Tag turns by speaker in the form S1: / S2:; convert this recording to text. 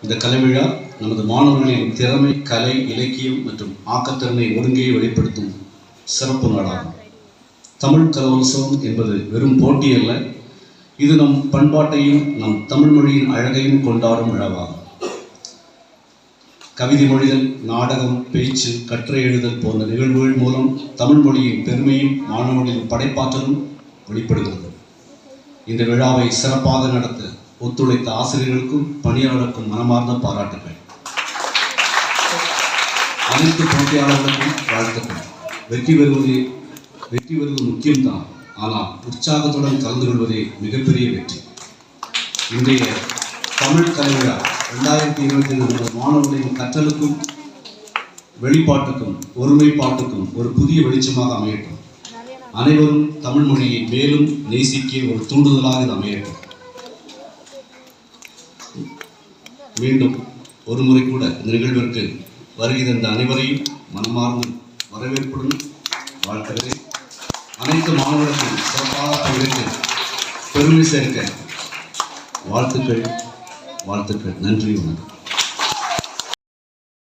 S1: இந்த கலை விழா நமது மாணவர்களின் திறமை, கலை, இலக்கியம் மற்றும் ஆக்கத்திறனை ஒருங்கே வெளிப்படுத்தும் சிறப்பு நாளாகும். தமிழ் கலோத்சவம் என்பது வெறும் போட்டி அல்ல, இது நம் பண்பாட்டையும் நம் தமிழ் மொழியின் அழகையும் கொண்டாடும் விழாவாகும். கவிதை மொழிதல், நாடகம், பேச்சு, கட்டுரை எழுதல் போன்ற நிகழ்வுகள் மூலம் தமிழ் மொழியின் பெருமையும் மாணவர்களின் படைப்பாற்றலும் வெளிப்படுகிறது. இந்த விழாவை சிறப்பாக நடத்த ஒத்துழைத்த ஆசிரியர்களுக்கும் பணியாளருக்கும் மனமார்ந்த பாராட்டுகள். அனைத்து போட்டியாளர்களுக்கும் வாழ்த்துக்கள். வெற்றி பெறுவது முக்கியம்தான், ஆனால் உற்சாகத்துடன் கலந்து கொள்வதே மிகப்பெரிய வெற்றி. இன்றைய தமிழ் கலை விழா 2022 மாணவர்களின் கற்றலுக்கும் வெளிப்பாட்டுக்கும் ஒருமைப்பாட்டுக்கும் ஒரு புதிய வெளிச்சமாக அமையட்டும். அனைவரும் தமிழ் மொழியை மேலும் நேசிக்க ஒரு தூண்டுதலாக இது அமையட்டும். மீண்டும் ஒரு முறை கூட இந்த நிகழ்விற்கு வருகை தந்த அனைவரையும் மனமார்ந்த வரவேற்புடன் வாழ்த்துகிறேன். அனைத்து மாணவர்களுக்கும் சிறப்பாக பங்கேற்று பெருமை சேர்க்க வாழ்த்துக்கள். நன்றி, வணக்கம்.